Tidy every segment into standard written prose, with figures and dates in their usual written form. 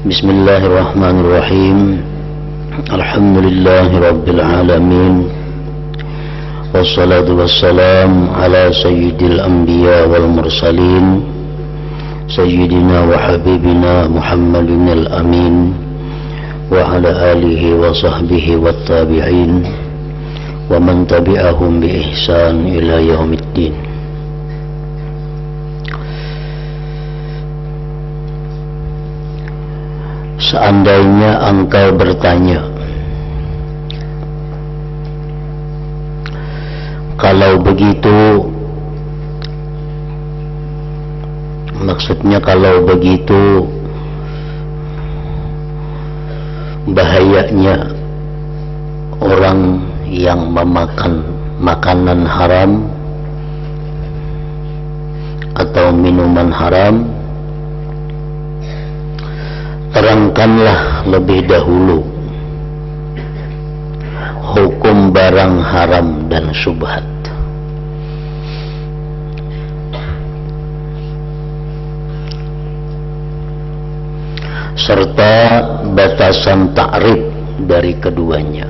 Bismillahirrahmanirrahim. Alhamdulillahi Rabbil Alamin. Wassalatu wassalam ala sayyidil anbiya wal mursalin, sayyidina wa habibina Muhammadin al-amin, wa ala alihi wa sahbihi wa tabi'in, wa man tabi'ahum bi ihsan ila yaumiddin. Seandainya engkau bertanya, kalau begitu, maksudnya kalau begitu bahayanya orang yang memakan makanan haram atau minuman haram, terangkanlah lebih dahulu hukum barang haram dan syubhat, serta batasan ta'rif dari keduanya.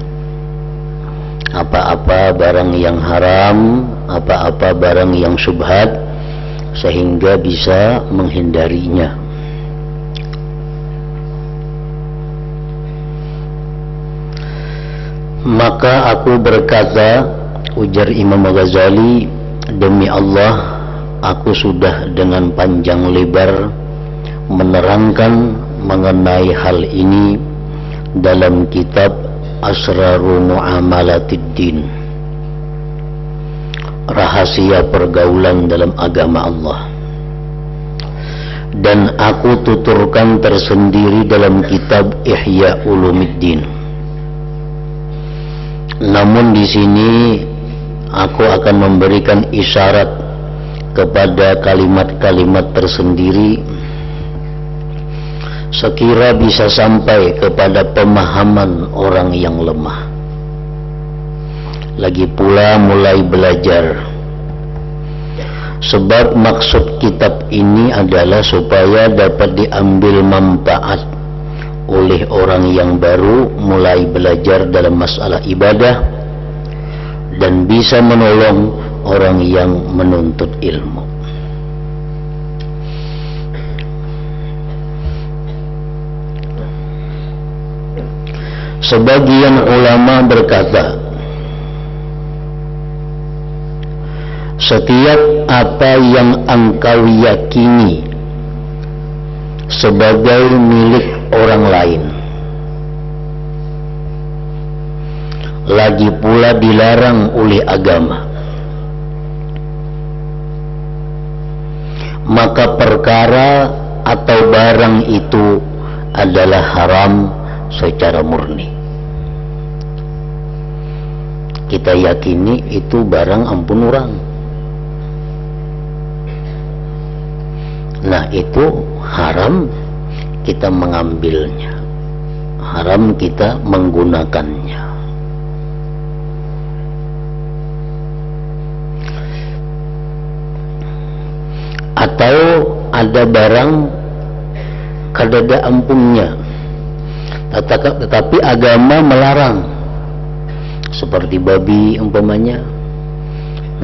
Apa-apa barang yang haram, apa-apa barang yang syubhat, sehingga bisa menghindarinya. Maka aku berkata, ujar Imam Ghazali, demi Allah, aku sudah dengan panjang lebar menerangkan mengenai hal ini dalam kitab Asraru Mu'amalatiddin, rahasia pergaulan dalam agama Allah, dan aku tuturkan tersendiri dalam kitab Ihya Ulumiddin. Namun di sini aku akan memberikan isyarat kepada kalimat-kalimat tersendiri, sekira bisa sampai kepada pemahaman orang yang lemah, lagi pula mulai belajar. Sebab maksud kitab ini adalah supaya dapat diambil manfaat oleh orang yang baru mulai belajar dalam masalah ibadah, dan bisa menolong orang yang menuntut ilmu. Sebagian ulama berkata, setiap apa yang engkau yakini sebagai milik orang lain, lagi pula dilarang oleh agama, maka perkara atau barang itu adalah haram secara murni. Kita yakini itu barang ampun orang, nah itu haram kita mengambilnya, haram kita menggunakannya. Atau ada barang kadada ampunnya, tetapi agama melarang, seperti babi umpamanya.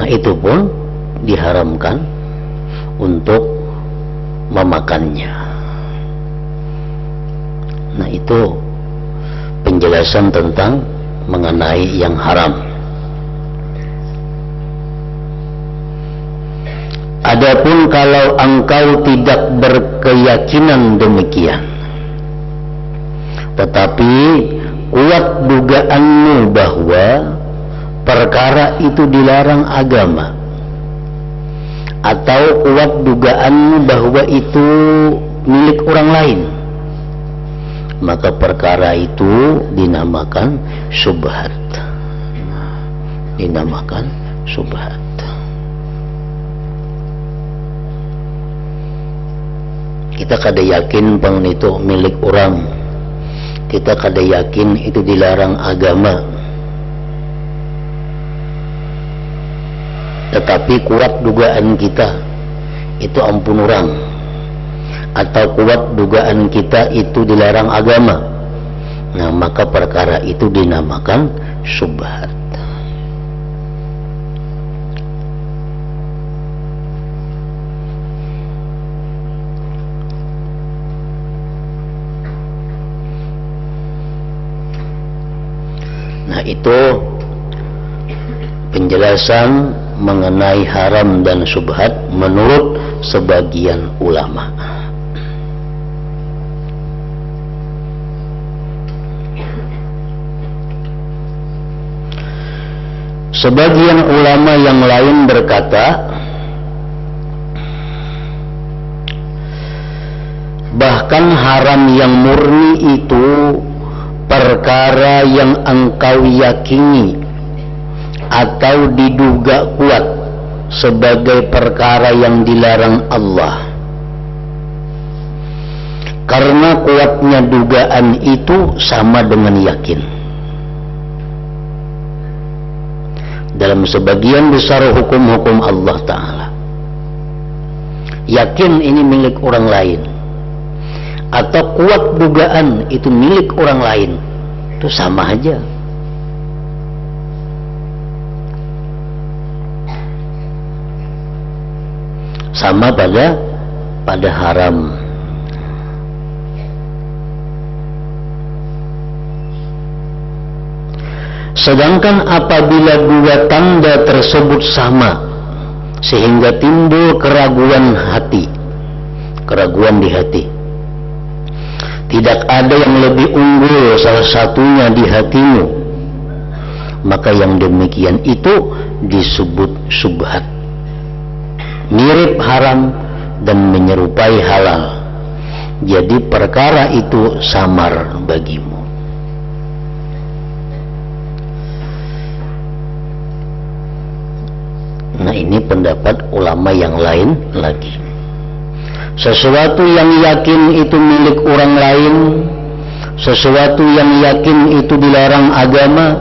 Nah itu pun diharamkan untuk memakannya. Nah itu penjelasan tentang mengenai yang haram. Adapun kalau engkau tidak berkeyakinan demikian, tetapi kuat dugaanmu bahwa perkara itu dilarang agama, atau kuat dugaanmu bahwa itu milik orang lain, maka perkara itu dinamakan syubhat. Dinamakan syubhat. Kita kada yakin pang itu milik orang, kita kada yakin itu dilarang agama, tetapi kuat dugaan kita itu ampun orang, atau kuat dugaan kita itu dilarang agama, nah maka perkara itu dinamakan syubhat. Nah itu penjelasan mengenai haram dan syubhat menurut sebagian ulama. Sebagian ulama yang lain berkata bahkan haram yang murni itu perkara yang engkau yakini atau diduga kuat sebagai perkara yang dilarang Allah. Karena kuatnya dugaan itu sama dengan yakin. Dalam sebagian besar hukum-hukum Allah Ta'ala, yakin ini milik orang lain atau kuat dugaan itu milik orang lain, itu sama aja. Sama pada haram. Sedangkan apabila dua tanda tersebut sama sehingga timbul keraguan di hati, tidak ada yang lebih unggul salah satunya di hatimu, maka yang demikian itu disebut syubhat, mirip haram dan menyerupai halal. Jadi perkara itu samar bagimu. Nah ini pendapat ulama yang lain lagi. Sesuatu yang yakin itu milik orang lain, sesuatu yang yakin itu dilarang agama,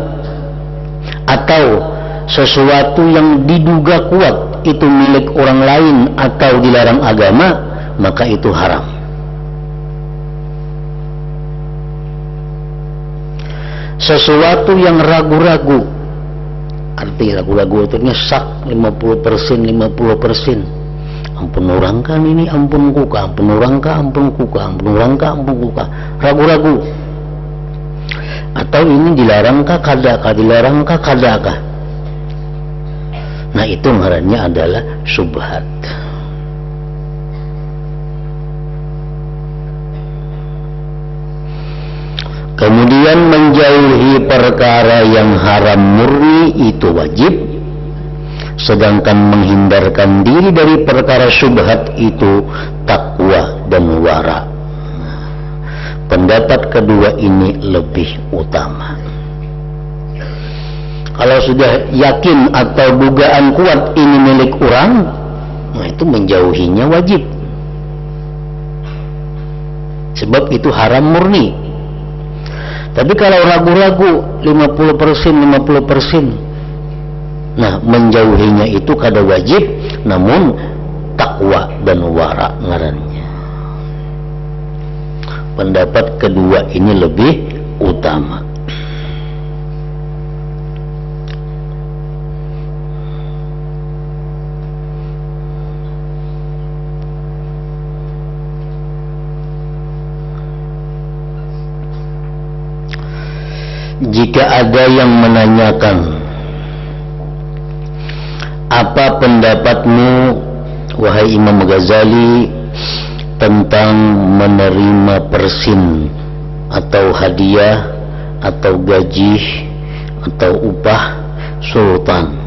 atau sesuatu yang diduga kuat itu milik orang lain atau dilarang agama, maka itu haram. Sesuatu yang ragu-ragu, arti ragu-ragu itu nyesak 50%, 50%. Ampun orang kan ini, ampun kuka, ampun orang ka, ampun kuka, ampun orang ka, ampun kuka. Ragu-ragu. Atau ini dilarang ka kadaka, dilarang ka kadaka. Nah itu ngarannya adalah syubhat. Kemudian menjauhi perkara yang haram murni itu wajib, sedangkan menghindarkan diri dari perkara syubhat itu takwa dan wara. Pendapat kedua ini lebih utama. Kalau sudah yakin atau dugaan kuat ini milik orang, nah itu menjauhinya wajib, sebab itu haram murni. Tapi kalau ragu-ragu 50%, 50%, nah menjauhinya itu kada wajib, namun takwa dan wara ngarannya. Pendapat kedua ini lebih utama. Jika ada yang menanyakan, apa pendapatmu wahai Imam Ghazali tentang menerima persin atau hadiah atau gaji atau upah sultan,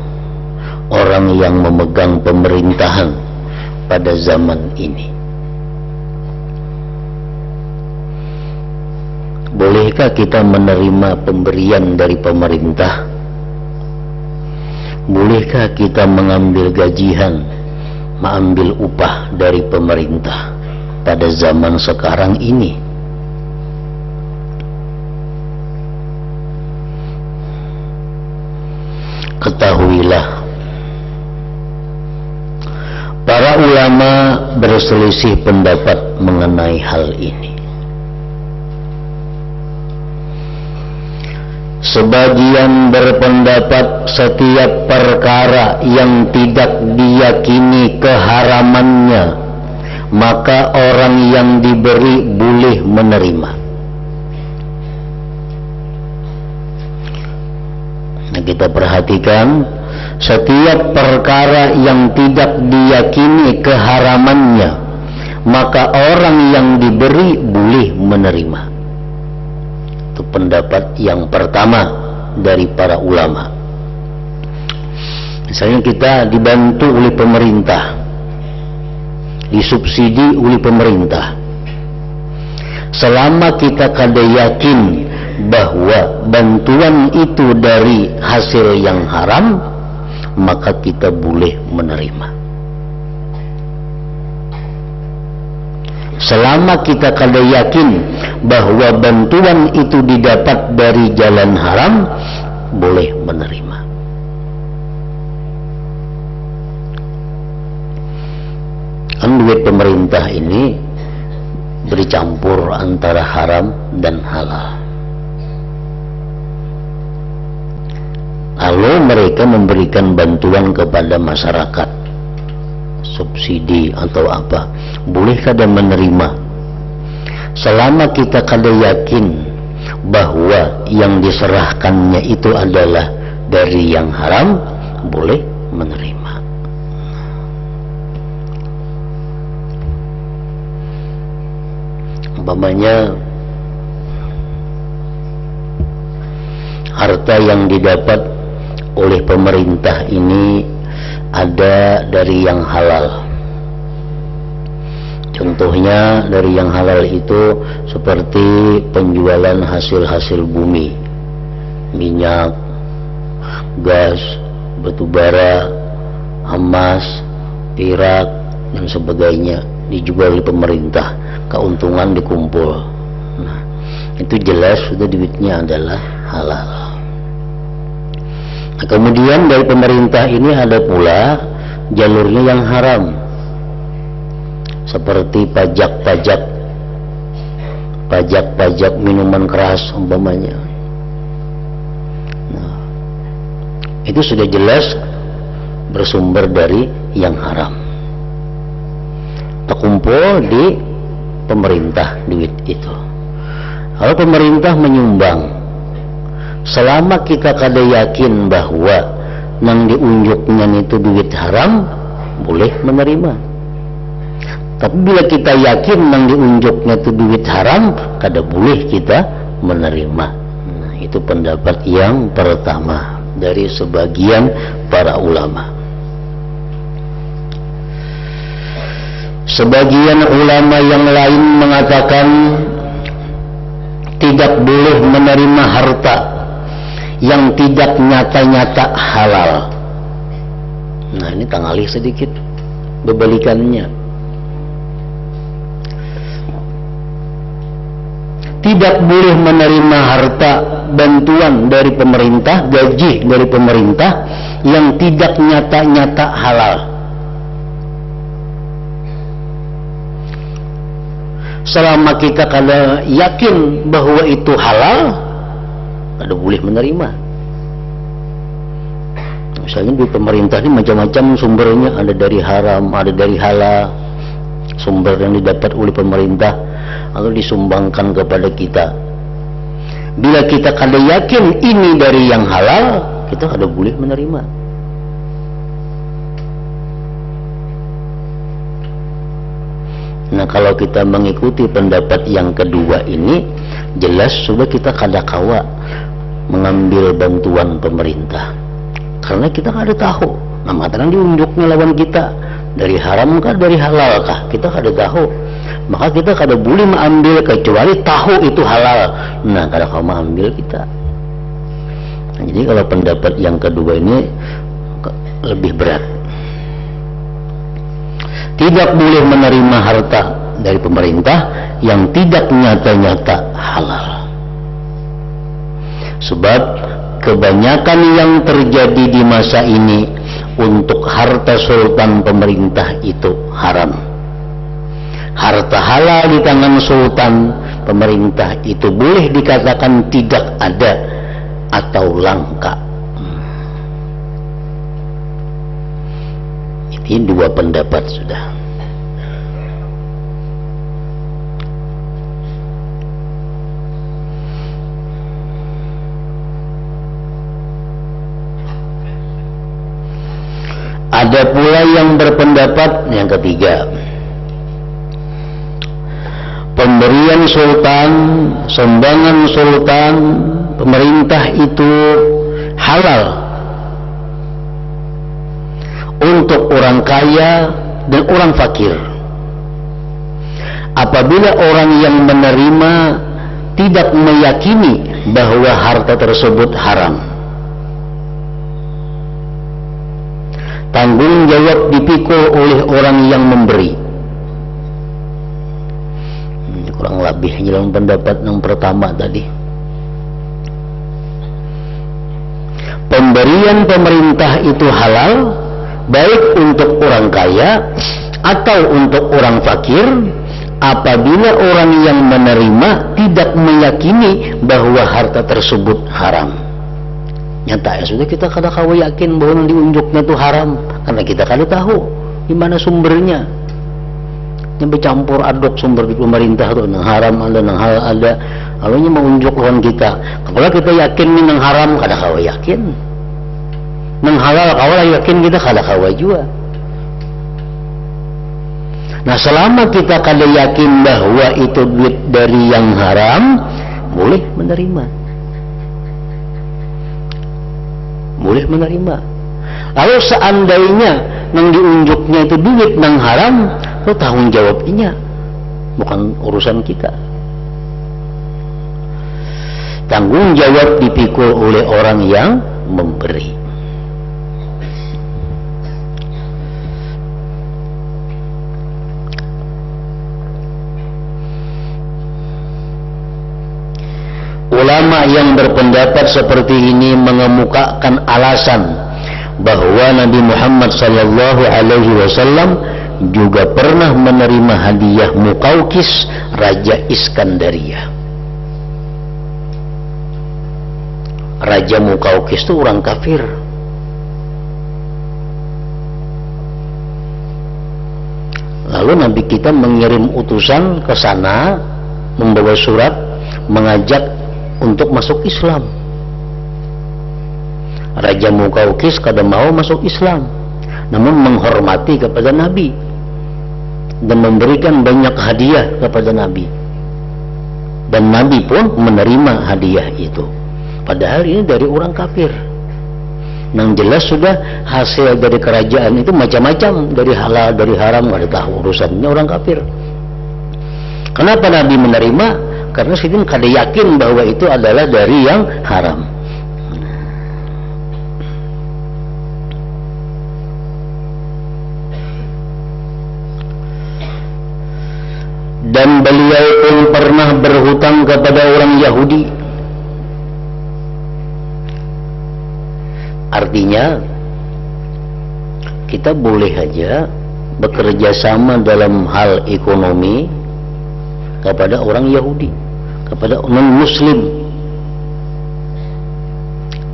orang yang memegang pemerintahan pada zaman ini? Bolehkah kita menerima pemberian dari pemerintah? Bolehkah kita mengambil gajian, mengambil upah dari pemerintah pada zaman sekarang ini? Ketahuilah, para para ulama berselisih pendapat mengenai hal ini. Sebagian berpendapat setiap perkara yang tidak diyakini keharamannya, maka orang yang diberi boleh menerima. Nah, kita perhatikan, setiap perkara yang tidak diyakini keharamannya, maka orang yang diberi boleh menerima. Itu pendapat yang pertama dari para ulama. Misalnya kita dibantu oleh pemerintah, disubsidi oleh pemerintah, selama kita kada yakin bahwa bantuan itu dari hasil yang haram, maka kita boleh menerima. Selama kita kada yakin bahwa bantuan itu didapat dari jalan haram, boleh menerima. Kan duit pemerintah ini bercampur antara haram dan halal. Lalu mereka memberikan bantuan kepada masyarakat, subsidi atau apa, boleh kada menerima selama kita kada yakin bahwa yang diserahkannya itu adalah dari yang haram, boleh menerima. Umpamanya harta yang didapat oleh pemerintah ini ada dari yang halal. Contohnya dari yang halal itu seperti penjualan hasil-hasil bumi, minyak, gas, batu bara, emas, perak dan sebagainya dijual oleh pemerintah, keuntungan dikumpul. Nah, itu jelas sudah duitnya adalah halal. Nah, kemudian dari pemerintah ini ada pula jalurnya yang haram, seperti pajak minuman keras umpamanya. Nah, itu sudah jelas bersumber dari yang haram, terkumpul di pemerintah duit itu. Kalau pemerintah menyumbang, selama kita kada yakin bahwa nang diunjuknya itu duit haram, boleh menerima. Tapi bila kita yakin nang diunjuknya itu duit haram, kada boleh kita menerima. Nah, itu pendapat yang pertama dari sebagian para ulama. Sebagian ulama yang lain mengatakan tidak boleh menerima harta yang tidak nyata-nyata halal. Nah, ini tangalih sedikit berbalikannya. Tidak boleh menerima harta bantuan dari pemerintah, gaji dari pemerintah yang tidak nyata-nyata halal. Selama kita kada yakin bahwa itu halal, kada boleh menerima. Misalnya di pemerintah ini macam-macam sumbernya, ada dari haram, ada dari halal, sumber yang didapat oleh pemerintah atau disumbangkan kepada kita. Bila kita kada yakin ini dari yang halal, kita kada boleh menerima. Nah, kalau kita mengikuti pendapat yang kedua ini, jelas sudah kita kada kawa mengambil bantuan pemerintah, karena kita kada tahu. Nah, matakan diunjuknya lawan kita dari haram kah dari halal kah, kita kada tahu. Maka kita kada boleh mengambil kecuali tahu itu halal. Nah, kada kawa mengambil kita. Nah, jadi kalau pendapat yang kedua ini lebih berat. Tidak boleh menerima harta dari pemerintah yang tidak nyata-nyata halal. Sebab kebanyakan yang terjadi di masa ini, untuk harta sultan pemerintah itu haram. Harta halal di tangan sultan pemerintah itu boleh dikatakan tidak ada atau langka. Ini dua pendapat sudah. Ada pula yang berpendapat yang ketiga, pemberian sultan, sumbangan sultan pemerintah itu halal untuk orang kaya dan orang fakir. Apabila orang yang menerima tidak meyakini bahwa harta tersebut haram, tanggung jawab dipikul oleh orang yang memberi. Kurang lebih dalam pendapat yang pertama tadi. Pemberian pemerintah itu halal baik untuk orang kaya atau untuk orang fakir apabila orang yang menerima tidak meyakini bahwa harta tersebut haram. Nyata ya sudah, kita kada kawa yakin bahwa yang diunjuknya itu haram karena kita kada tahu di mana sumbernya. Yang bercampur aduk sumber di pemerintah itu yang haram ada, yang halal ada. Lalu mengunjuk lawan kita. Kalau kita yakin ini yang haram kada kawa yakin. Yang halal kawa yakin kita kada kawa juga. Nah, selama kita kada yakin bahwa itu duit dari yang haram, boleh menerima. Boleh menerima. Lalu seandainya yang diunjuknya itu duit yang haram, itu tanggung jawabnya bukan urusan kita. Tanggung jawab dipikul oleh orang yang memberi. Ulama yang berpendapat seperti ini mengemukakan alasan bahwa Nabi Muhammad sallallahu alaihi wasallam juga pernah menerima hadiah Muqawqis Raja Iskandaria. Raja Muqawqis itu orang kafir. Lalu Nabi kita mengirim utusan ke sana membawa surat mengajak untuk masuk Islam. Raja Muqawqis kada mau masuk Islam, namun menghormati kepada Nabi dan memberikan banyak hadiah kepada Nabi, dan Nabi pun menerima hadiah itu. Padahal ini dari orang kafir. Yang jelas sudah hasil dari kerajaan itu macam-macam, dari halal dari haram, ada tahu urusannya orang kafir. Kenapa Nabi menerima? Karena sidin kada yakin bahwa itu adalah dari yang haram. Dan beliau pun pernah berhutang kepada orang Yahudi. Artinya kita boleh aja bekerja sama dalam hal ekonomi kepada orang Yahudi, kepada non-Muslim.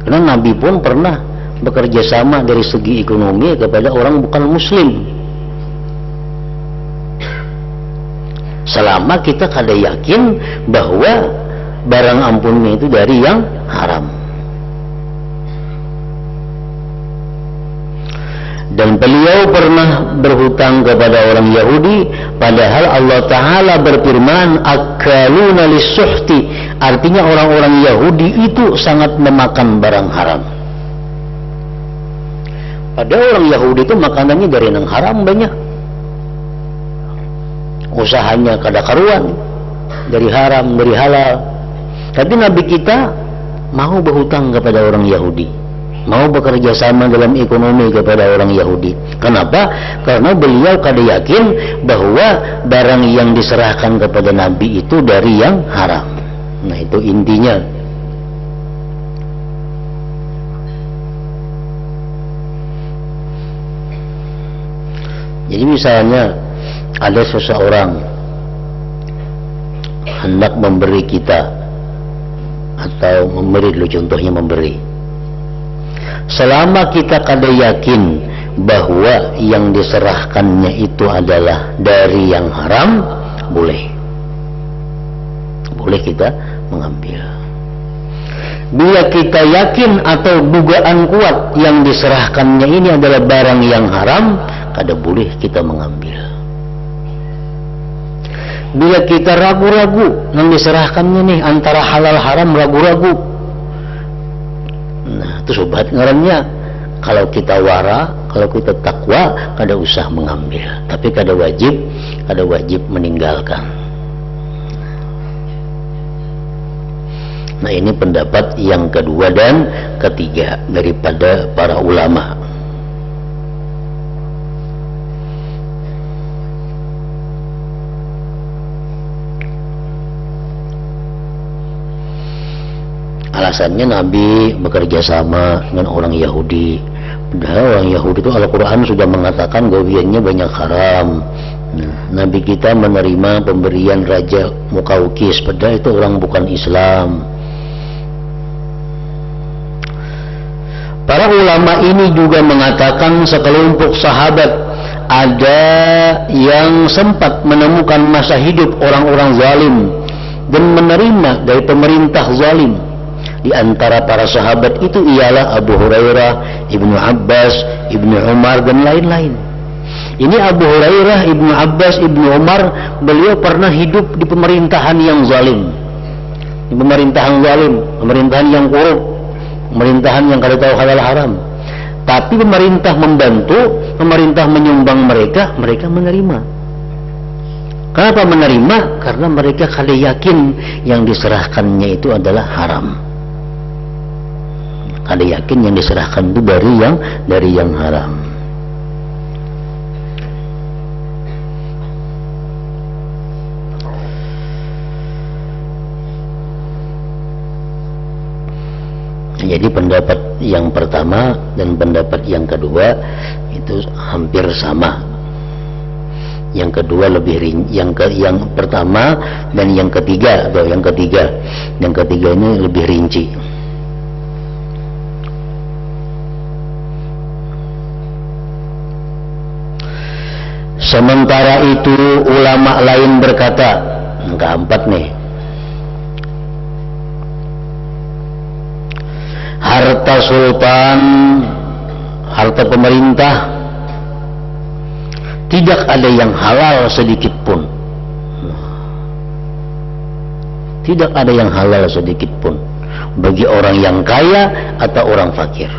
Karena Nabi pun pernah bekerja sama dari segi ekonomi kepada orang bukan Muslim. Selama kita kada yakin bahwa barang ampunnya itu dari yang haram. Dan beliau pernah berhutang kepada orang Yahudi, padahal Allah Ta'ala berfirman akaluna lis-suhti, artinya orang-orang Yahudi itu sangat memakan barang haram. Padahal orang Yahudi itu makanannya dari yang haram banyak, usahanya kada karuan, dari haram, dari halal. Tapi Nabi kita mau berhutang kepada orang Yahudi, mau bekerja sama dalam ekonomi kepada orang Yahudi. Kenapa? Karena beliau kada yakin bahwa barang yang diserahkan kepada Nabi itu dari yang haram. Nah, itu intinya. Jadi misalnya ada seseorang hendak memberi kita, atau memberi dulu contohnya memberi, selama kita kada yakin bahwa yang diserahkannya itu adalah dari yang haram, boleh kita mengambil. Bila kita yakin atau dugaan kuat yang diserahkannya ini adalah barang yang haram, kada boleh kita mengambil. Bila kita ragu-ragu yang diserahkannya nih antara halal haram, ragu-ragu, nah itu sobat ngarannya, kalau kita wara, kalau kita takwa, kada usah mengambil, tapi kada wajib meninggalkan. Nah ini pendapat yang kedua dan ketiga daripada para ulama. Alasannya Nabi bekerja sama dengan orang Yahudi. Padahal orang Yahudi itu Al-Quran sudah mengatakan gawiannya banyak haram. Nah, Nabi kita menerima pemberian Raja Mukaukis, padahal itu orang bukan Islam. Para ulama ini juga mengatakan sekelompok sahabat ada yang sempat menemukan masa hidup orang-orang zalim dan menerima dari pemerintah zalim. Di antara para sahabat itu ialah Abu Hurairah, Ibnu Abbas, Ibnu Umar dan lain-lain. Ini Abu Hurairah, Ibnu Abbas, Ibnu Umar, beliau pernah hidup di pemerintahan yang zalim, di pemerintahan zalim, pemerintahan yang korup, pemerintahan yang kada tahu halal haram. Tapi pemerintah membantu, pemerintah menyumbang mereka menerima. Kenapa menerima? Karena mereka kada yakin yang diserahkannya itu adalah haram. Kada yakin yang diserahkan itu dari yang haram. Jadi pendapat yang pertama dan pendapat yang kedua itu hampir sama. Yang kedua lebih rinci, yang pertama dan yang ketiga ini lebih rinci. Sementara itu ulama lain berkata, yang keempat nih, harta sultan, harta pemerintah, tidak ada yang halal sedikit pun. Tidak ada yang halal sedikit pun bagi orang yang kaya atau orang fakir.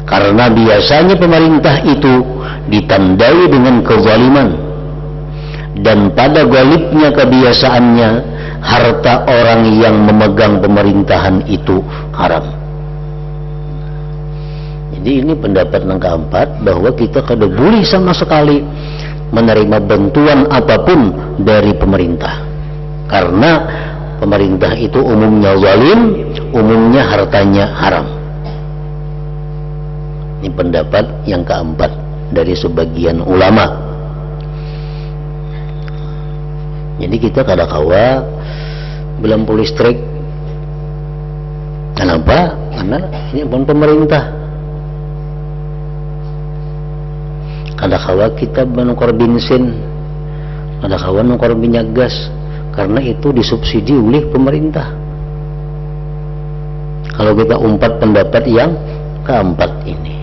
Karena biasanya pemerintah itu ditandai dengan kezaliman, dan pada galibnya kebiasaannya harta orang yang memegang pemerintahan itu haram. Jadi ini pendapat yang keempat, bahwa kita kada boleh sama sekali menerima bantuan apapun dari pemerintah, karena pemerintah itu umumnya zalim, umumnya hartanya haram. Ini pendapat yang keempat dari sebagian ulama. Jadi kita kada kawa belampu listrik. Kenapa? Karena ini pun pemerintah. Kada kawa kita menukar bensin, kada kawa menukar minyak gas, karena itu disubsidi oleh pemerintah. Kalau kita umpat pendapat yang keempat ini,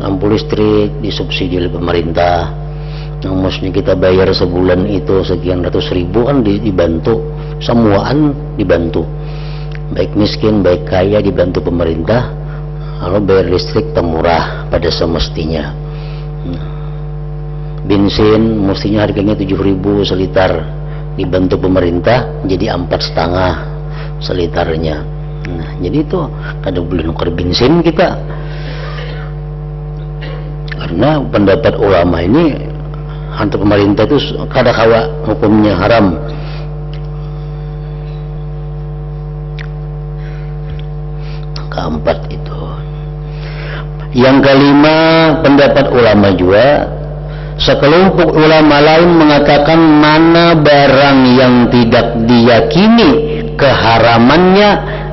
lampu listrik disubsidi oleh pemerintah, yang mestinya kita bayar sebulan itu sekian ratus ribu, kan dibantu, semuaan dibantu, baik miskin baik kaya dibantu pemerintah. Kalau bayar listrik temurah pada semestinya. Bensin mestinya harganya 7.000 seliter, dibantu pemerintah jadi 4,5 seliternya. Nah, jadi itu kada boleh nukar bensin kita. Karena pendapat ulama ini, hantu pemerintah itu kada kawa hukumnya haram. Keempat itu. Yang kelima, pendapat ulama juga, sekelompok ulama lain mengatakan mana barang yang tidak diyakini keharamannya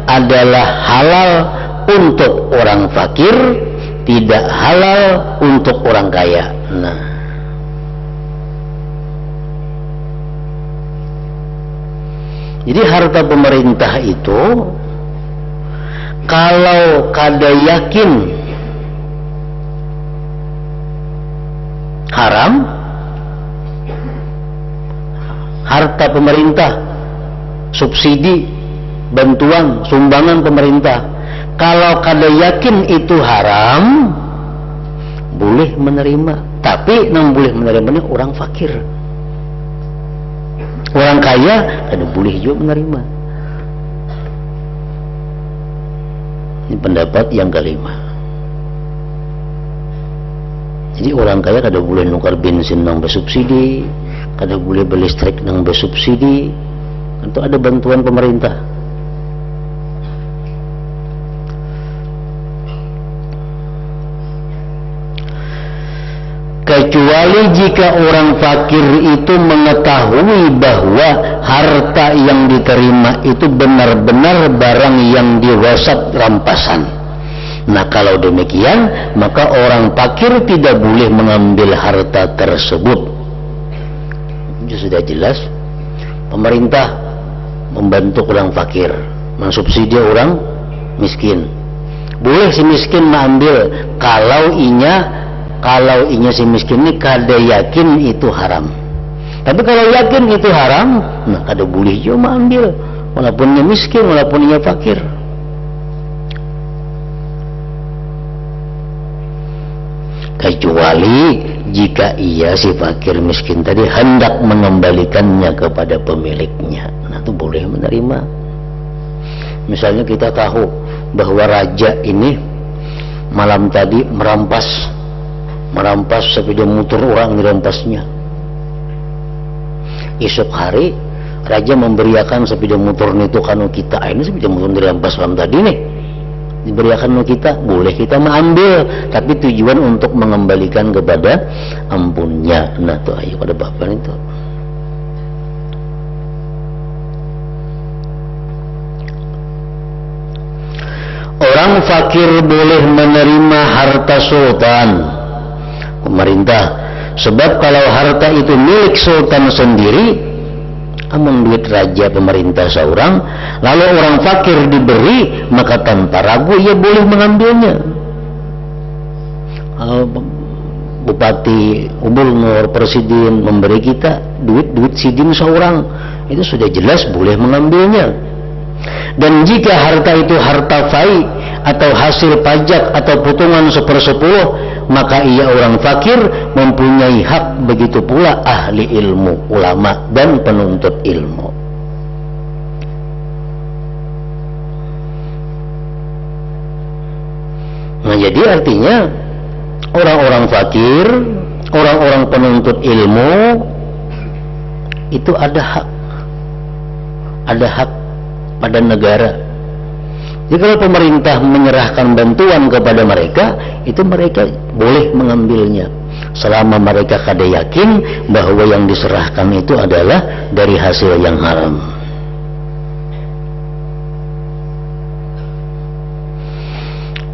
adalah halal untuk orang fakir, tidak halal untuk orang kaya. Nah, jadi harta pemerintah itu kalau kada yakin haram, harta pemerintah, subsidi, bantuan, sumbangan pemerintah, kalau kada yakin itu haram, boleh menerima. Tapi yang boleh menerimanya orang fakir. Orang kaya kada boleh juga menerima. Ini pendapat yang kelima. Jadi orang kaya kada boleh nukar bensin nang bersubsidi, kada boleh beli listrik nang bersubsidi. Itu ada bantuan pemerintah. Kecuali jika orang fakir itu mengetahui bahwa harta yang diterima itu benar-benar barang yang diwasat rampasan. Nah, kalau demikian, maka orang fakir tidak boleh mengambil harta tersebut. Itu sudah jelas. Pemerintah membantu orang fakir, mensubsidi orang miskin. Boleh si miskin mengambil kalau inya si miskin ini kada yakin itu haram. Tapi kalau yakin itu haram, nah kada boleh juga mengambil, walaupun ia miskin, walaupun ia fakir. Kecuali jika ia si fakir miskin tadi hendak mengembalikannya kepada pemiliknya, nah itu boleh menerima. Misalnya kita tahu bahwa raja ini malam tadi merampas sepeda motor orang, dirampasnya. Esok hari raja memberiakan sepeda motor itu kanu kita, ini sepeda motor dirampas malam tadi nih, diberiakan kita, boleh kita mengambil, tapi tujuan untuk mengembalikan kepada ampunnya. Nah tuh ayo pada bapak itu. Orang fakir boleh menerima harta sultan pemerintah, sebab kalau harta itu milik sultan sendiri, amun duit raja pemerintah seorang, lalu orang fakir diberi, maka tanpa ragu ia boleh mengambilnya. Bupati, gubernur, presiden memberi kita duit sidin seorang, itu sudah jelas boleh mengambilnya. Dan jika harta itu harta fai atau hasil pajak atau potongan 1/10, maka ia orang fakir mempunyai hak, begitu pula ahli ilmu, ulama dan penuntut ilmu. Nah, jadi artinya orang-orang fakir, orang-orang penuntut ilmu itu ada hak pada negara. Jadi kalau pemerintah menyerahkan bantuan kepada mereka, itu mereka boleh mengambilnya selama mereka kada yakin bahwa yang diserahkan itu adalah dari hasil yang haram.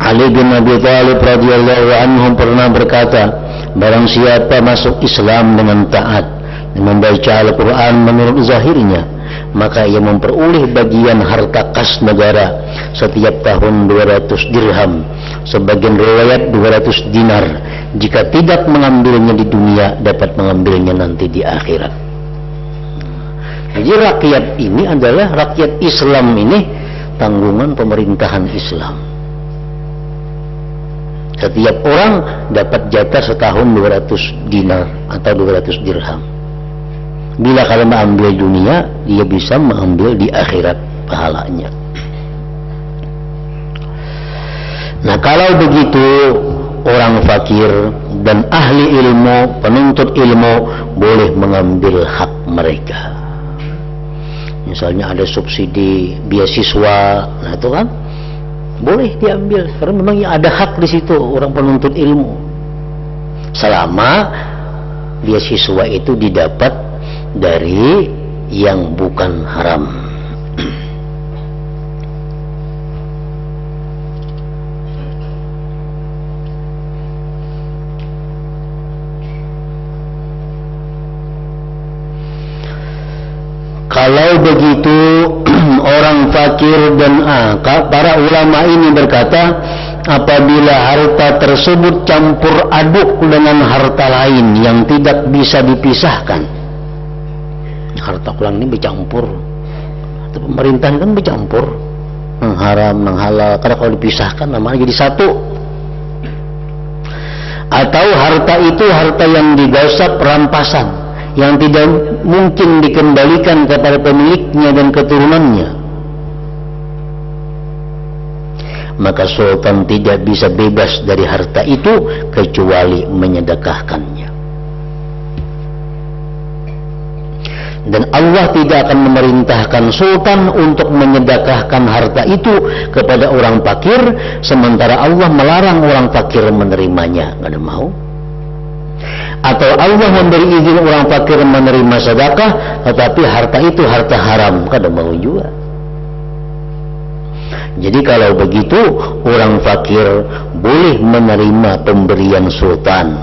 Ali bin Abi Thalib radhiyallahu anhu pernah berkata, barang siapa masuk Islam dengan taat dan membaca Al-Quran menurut zahirnya, maka ia memperoleh bagian harta kas negara setiap tahun 200 dirham, sebagian riwayat 200 dinar. Jika tidak mengambilnya di dunia, dapat mengambilnya nanti di akhirat. Jadi rakyat ini adalah rakyat Islam, ini tanggungan pemerintahan Islam. Setiap orang dapat jatah setahun 200 dinar atau 200 dirham. Bila kalau mengambil dunia, dia bisa mengambil di akhirat pahalanya. Nah, kalau begitu orang fakir dan ahli ilmu, penuntut ilmu boleh mengambil hak mereka. Misalnya ada subsidi beasiswa, nah itu kan boleh diambil karena memang yang ada hak di situ orang penuntut ilmu, selama beasiswa itu didapat dari yang bukan haram. Kalau begitu orang fakir dan para ulama ini berkata, apabila harta tersebut campur aduk dengan harta lain yang tidak bisa dipisahkan, harta ulang ini bercampur, pemerintahan kan bercampur, mengharam, menghalal, karena kalau dipisahkan namanya jadi satu. Atau harta itu harta yang digasap rampasan, yang tidak mungkin dikembalikan kepada pemiliknya dan keturunannya, maka sultan tidak bisa bebas dari harta itu kecuali menyedekahkannya. Dan Allah tidak akan memerintahkan sultan untuk menyedekahkan harta itu kepada orang fakir, sementara Allah melarang orang fakir menerimanya. Nggak ada mau. Atau Allah memberi izin orang fakir menerima sedekah, tetapi harta itu harta haram, kada mau juga. Jadi kalau begitu orang fakir boleh menerima pemberian sultan,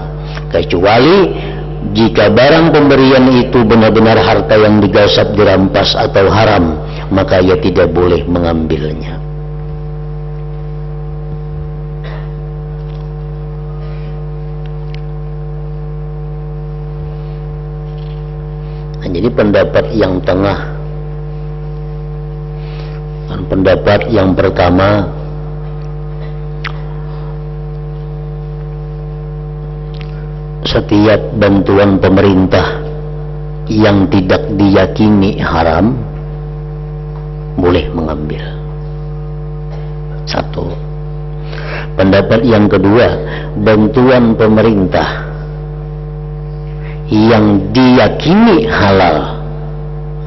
kecuali jika barang pemberian itu benar-benar harta yang digasap, dirampas atau haram, maka ia tidak boleh mengambilnya. Jadi pendapat yang tengah, dan pendapat yang pertama, setiap bantuan pemerintah yang tidak diyakini haram boleh mengambil. Satu. Pendapat yang kedua, bantuan pemerintah yang diyakini halal,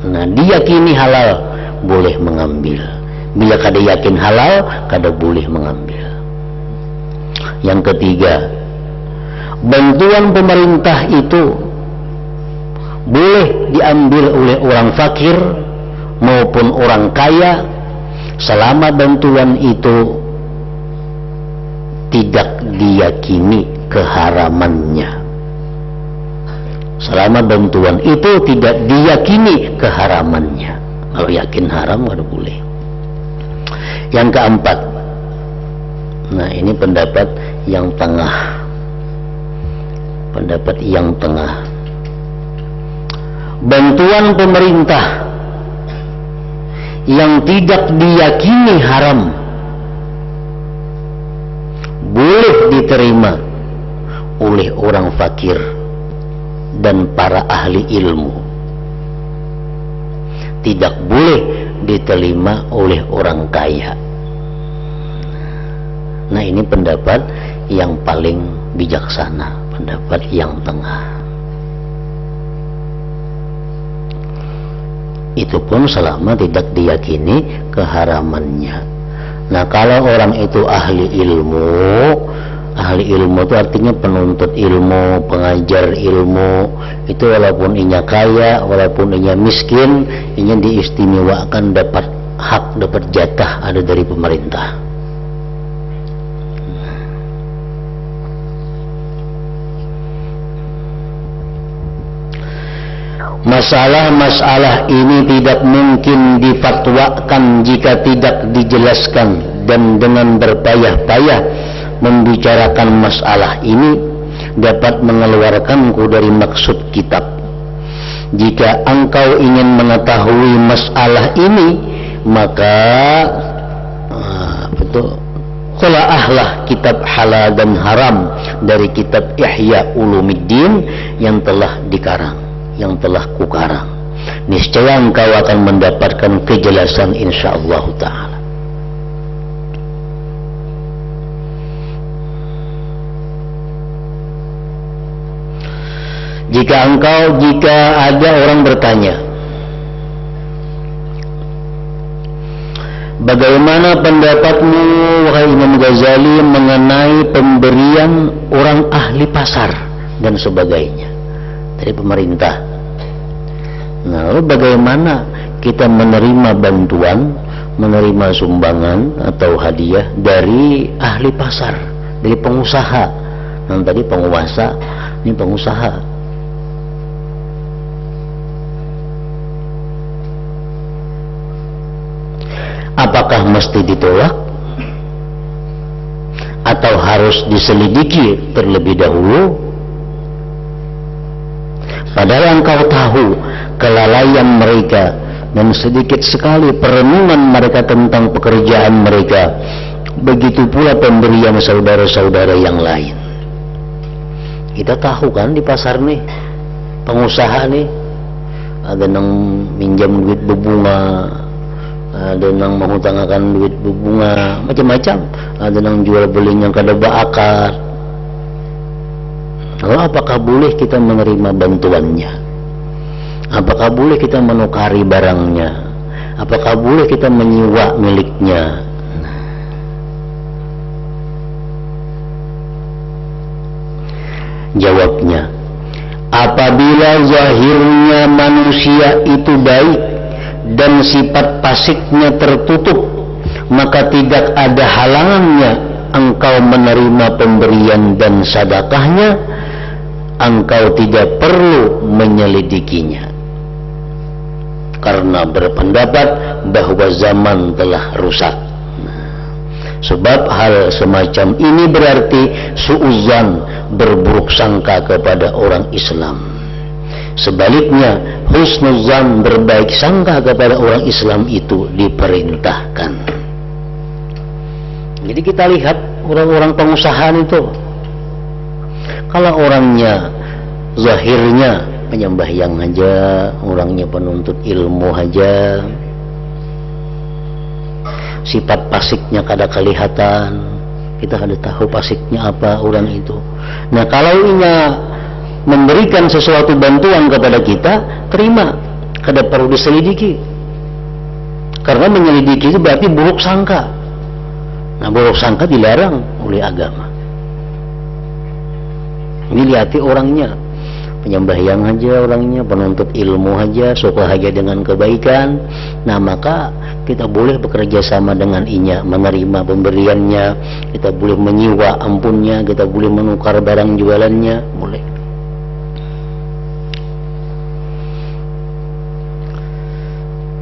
nah diyakini halal boleh mengambil. Bila kada yakin halal, kada boleh mengambil. Yang ketiga, bantuan pemerintah itu boleh diambil oleh orang fakir maupun orang kaya selama bantuan itu tidak diyakini keharamannya. Selama bantuan itu tidak diyakini keharamannya. Kalau yakin haram, nggak boleh. Yang keempat, nah ini pendapat yang tengah. Pendapat yang tengah, bantuan pemerintah yang tidak diyakini haram boleh diterima oleh orang fakir dan para ahli ilmu, tidak boleh diterima oleh orang kaya. Nah ini pendapat yang paling bijaksana, pendapat yang tengah. Itu pun selama tidak diyakini keharamannya. Nah kalau orang itu ahli ilmu itu artinya penuntut ilmu, pengajar ilmu, itu walaupun inya kaya, walaupun inya miskin, inya diistimewakan dapat hak, dapat jatah ada dari pemerintah. Masalah-masalah ini tidak mungkin difatwakan jika tidak dijelaskan, dan dengan berpayah-payah membicarakan masalah ini dapat mengeluarkanku dari maksud kitab. Jika engkau ingin mengetahui masalah ini, maka telaahlah kitab halal dan haram dari kitab Ihya Ulumuddin yang telah dikarang, yang telah kukarang. Niscaya engkau akan mendapatkan kejelasan insyaallah ta'ala. Jika ada orang bertanya, Bagaimana pendapatmu wahai Imam Ghazali mengenai pemberian orang ahli pasar dan sebagainya dari pemerintah? Nah, lalu bagaimana kita menerima bantuan, menerima sumbangan atau hadiah dari ahli pasar, dari pengusaha? Nah, tadi penguasa, ini pengusaha. Apakah mesti ditolak atau harus diselidiki terlebih dahulu? Padahal engkau tahu kelalaian mereka dan sedikit sekali perenungan mereka tentang pekerjaan mereka. Begitu pula pemberian saudara-saudara yang lain. Kita tahu kan di pasar nih, pengusaha nih, ada yang minjam duit berbunga, ada yang menghutangkan duit berbunga, macam-macam. Ada yang jual beli yang kada berakar. Lalu apakah boleh kita menerima bantuannya? Apakah boleh kita menukari barangnya? Apakah boleh kita menyewa miliknya? Jawabnya, apabila zahirnya manusia itu baik dan sifat fasiknya tertutup, maka tidak ada halangannya engkau menerima pemberian dan sedekahnya. Engkau tidak perlu menyelidikinya, karena berpendapat bahwa zaman telah rusak. Sebab hal semacam ini berarti suudzon, berburuk sangka kepada orang Islam. Sebaliknya, husnuzan, berbaik sangka kepada orang Islam itu diperintahkan. Jadi kita lihat orang-orang pengusaha itu, kalau orangnya zahirnya penyembahyang aja, orangnya penuntut ilmu aja, sifat pasiknya kada kelihatan, kita kada tahu pasiknya apa orang itu. Nah, kalau inya memberikan sesuatu bantuan kepada kita, terima, kada perlu diselidiki, karena menyelidiki itu berarti buruk sangka. Nah, buruk sangka dilarang oleh agama. Ini lihati orangnya, penyembahyang aja orangnya, penuntut ilmu aja, suka aja dengan kebaikan. Nah, maka kita boleh bekerja sama dengan inya, menerima pemberiannya, kita boleh menyewa ampunnya, kita boleh menukar barang jualannya, boleh.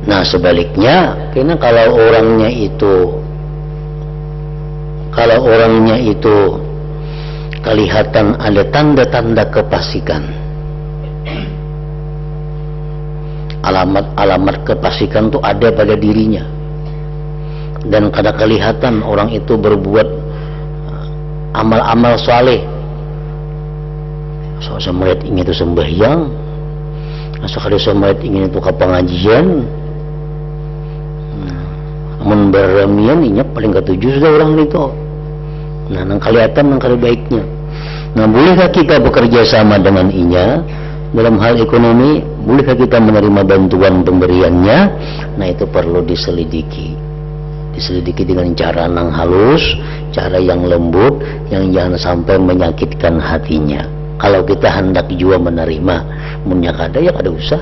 Nah, sebaliknya, karena kalau orangnya itu kelihatan ada tanda-tanda kefasikan, alamat-alamat kefasikan itu ada pada dirinya, dan kada kelihatan orang itu berbuat amal-amal saleh. So melihat ingin itu sembahyang, sekali melihat ingin itu ke pengajian, amun beramian inya paling ketujuh sudah orang itu. Nah, nang kelihatan nang kada baiknya. Nah, bolehkah kita bekerja sama dengan inya dalam hal ekonomi? Bolehkah kita menerima bantuan pemberiannya? Nah, itu perlu diselidiki. Diselidiki dengan cara nang halus, cara yang lembut, yang jangan sampai menyakitkan hatinya. Kalau kita hendak juga menerima, munnya kada ya kada usah.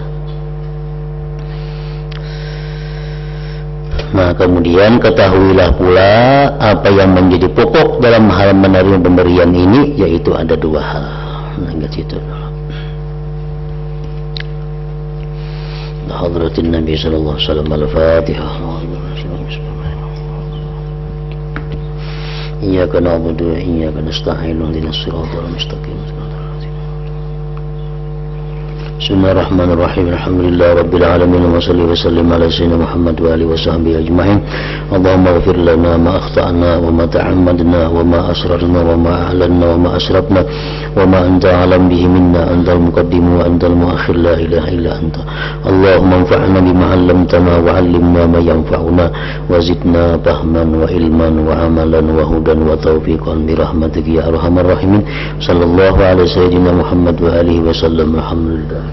Nah, kemudian ketahuilah pula apa yang menjadi pokok dalam hal menerima pemberian ini, yaitu ada dua hal. Nah, ingat situ dulu. Hadratin Nabi sallallahu alaihi wasallam, Al-Fatihah. Iyyaka na'budu wa iyyaka nasta'in, ihdinas siratal mustaqim. Bismillahirrahmanirrahim. Alhamdulillah rabbil alamin, wa salli wa sallim ala sayyidina Muhammad wa alihi wa sahbihi ajma'in. Allahumma ighfir lana ma akhta'na wa ma ta'ammadna wa ma asrarna wa ma a'lanna wa ma asrafna wa ma anta alam bihi minna, antal muqaddim wa antal muakhir, la ilaha illa anta. Allahumma anfa'na bima 'allamtana wa 'allimna ma yanfa'una wa zidna fahman wa ilman wa amalan wa hudan wa tawfiqan bi rahmatika ya arhamar rahimin. Sallallahu alaihi sayyidina Muhammad wa alihi wa sallam. Alhamdulillah.